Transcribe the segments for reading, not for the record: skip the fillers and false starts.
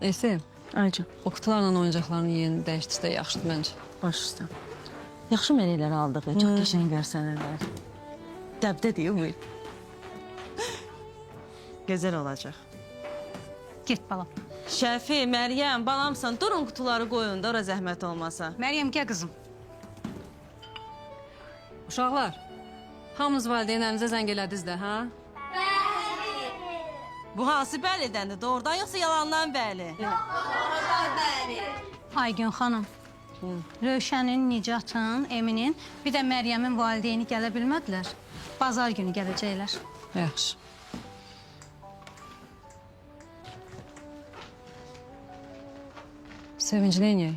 Esin, Aycan, o kutularla oyuncaqlarının yerini dəyişdirsə yaxşıdır məncə. baş üstə. Yaxşı mələklər aldıq, çox qəşəng versənələr. Dəbdə deyil bu. Gözəl olacaq. Get balam. Şəfi, Məryəm, balamsan, durun kutuları qoyun da ora zəhmət olmasa. Məryəm, gəl qızım. Uşaqlar, hamınız valideynlərinizə zəng elədiniz də, hə? Bu hansı bəlidəndir? Doğrudan yoxsa yalandan bəli? Aygün xanım. Rövşənin, Nicatın, Eminin, bir də Məryəmin valideyni gələ bilmədilər. Bazar günü gələcəklər. Yaxşı. Sevinci neynəyək?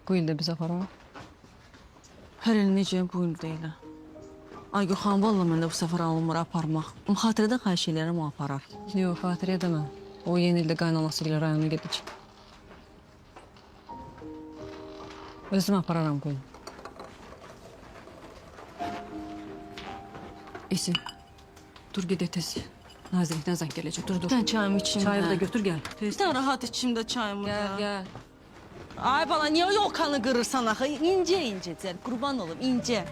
Bu il də biz aparaq. Hər il necə bu il deyil. Aygün xan, valla mən də bu səfər alınmır aparmaq. Xatirədə xahiş eləyərəm o aparar. Yox, xatirə demə. O yeni ildə qaynanası ilə rayona gedəcək. Özüm apararam bu il. Esin, dur gedək tez. Nazirlikdən zəng gələcək, dur. Sən çayımı içim. Çayı da götür, gəl. Sən rahat içimdə çayımı da. Gəl. Ay bala, niyə yolkanı qırırsan axı? İncə cər, qurban olum, incə.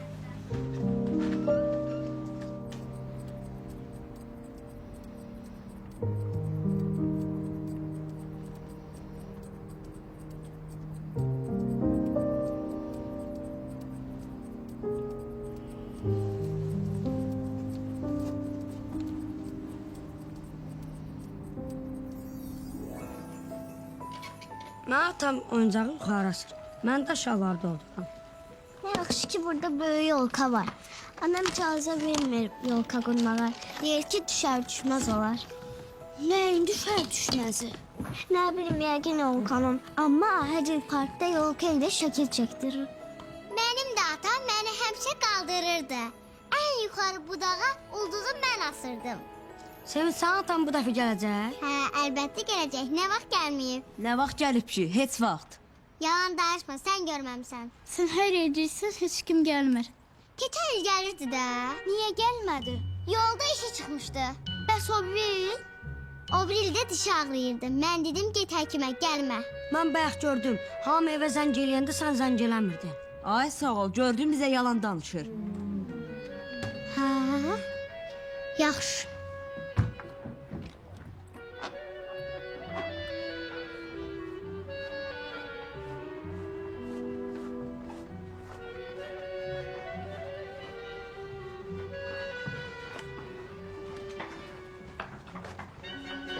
Mən atam oyuncağı yuxarı asır. Mən də aşağılarda oluram. Ne yaxşı ki burada böyle yolka var. Annem icazə vermir yolka qurmağa. Deyir ki düşər düşməz olar. Nəyin düşər düşməzi? Nə bilim yəqin yolkanın. Amma hər il parkda yolka ilə şəkil çəkdirir. Benim de atam beni həmişə qaldırırdı. En yukarı budağa olduğu mən asırdım. Sevin, sən atan bu dəfə gələcək? Hə, əlbəttə gələcək. Nə vaxt gəlməyib? Nə vaxt gəlib ki? Heç vaxt. Yalan danışma, sən görməmsən. Sən hər yercəksən, heç kim gəlmir. Keçən il gəlirdi də. Niyə gəlmədi? Yolda işi çıxmışdı. Bəs o bil? O bir ildə dişi ağrıyırdı. Mən dedim get həkimə, gəlmə. Mən bayaq gördüm. Hamı evə zəng eləyəndə sən zəng eləmirdin. Ay sağ ol, gördün bizə yalan danışır. Hə? Yaxşı.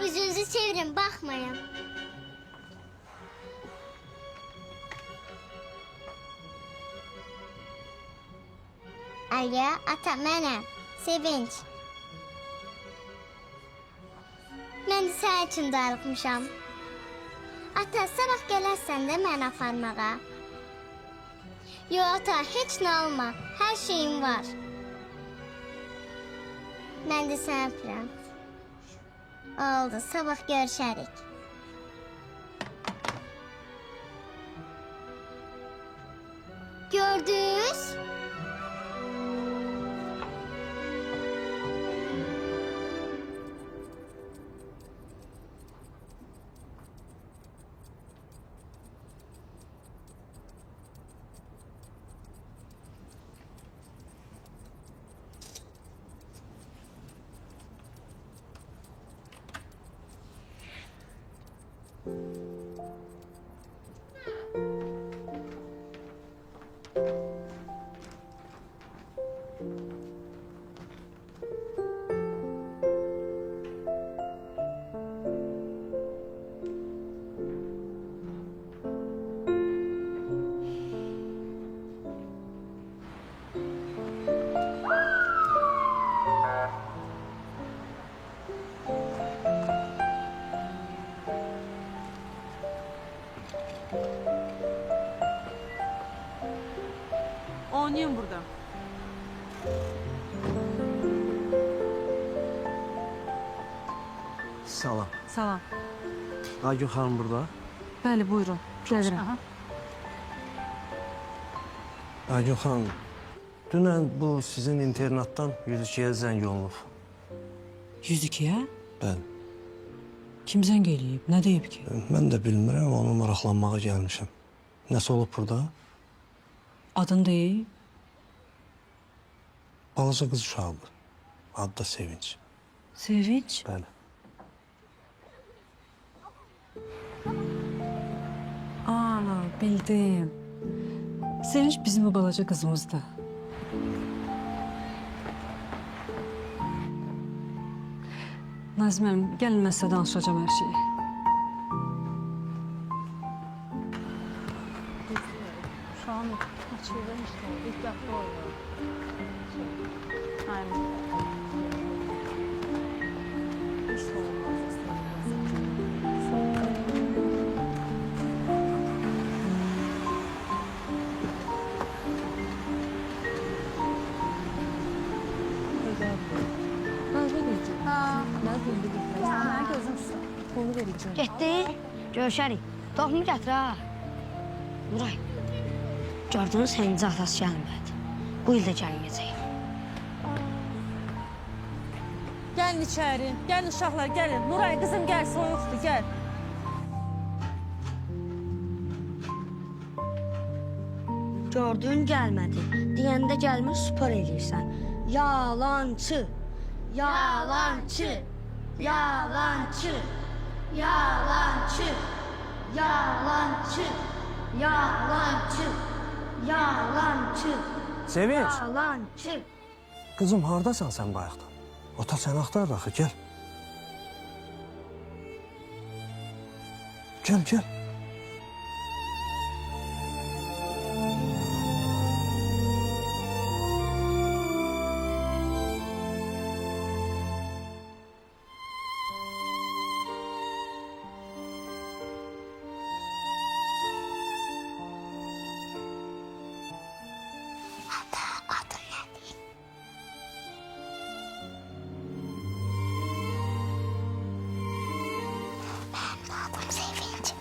Üzünüzü çevirin, bakmayın. Alo, ata mənəm. Sevinç. Mən də sənin üçün darıxmışam. Ata, sabah gələrsən də mən aparmağa. Yo ata, heç nə alma. Hər şeyim var. Mən də səni öpürəm. Oldu, sabah görüşərik. Gördünüz? Oynayın burada. Salam. Salam. Aygün xanım burada. Bəli, buyurun. Gəlirəm. Aygün xanım, dünən bu sizin internatdan 102-yə zəng olunub. 102-yə? Bəli. Kim zəng eləyib? Nə deyib ki? Mən də bilmirəm, onu maraqlanmağa gəlmişəm. Nəsə olub burada? Adın deyib? Balaca qız uşağıdır. Adı da Sevinç. Sevinç. Bəli. Aa, bildim. Sevinç bizim o balaca qızımızdır. Nazməm, gəlin mən sizə danışacağım hər şeyi. Uşağın açıldı işte. İlk dəfə oynuyor. Aynen. Getdi. Görüşərik. Toxumu gətir ha. Nuray. Gördün sənin atası gəlmədi. Bu il də gəlməyəcək. Gəlin içəri. Gəlin uşaqlar, gəlin. Nuray qızım gəl, soyuqdur, gəl. Gördün gəlmədi. Deyəndə gəlmir, spor eləyirsən. Yalancı. Yalancı. Yalancı. Yalancı. Yalancı. Yalancı. Yalancı. Sevinç, Yalancı. qızım hardasan sən bayaqdan? Ota səni axtarır axı, gəl. Gəl, gəl. Adım Sevinç.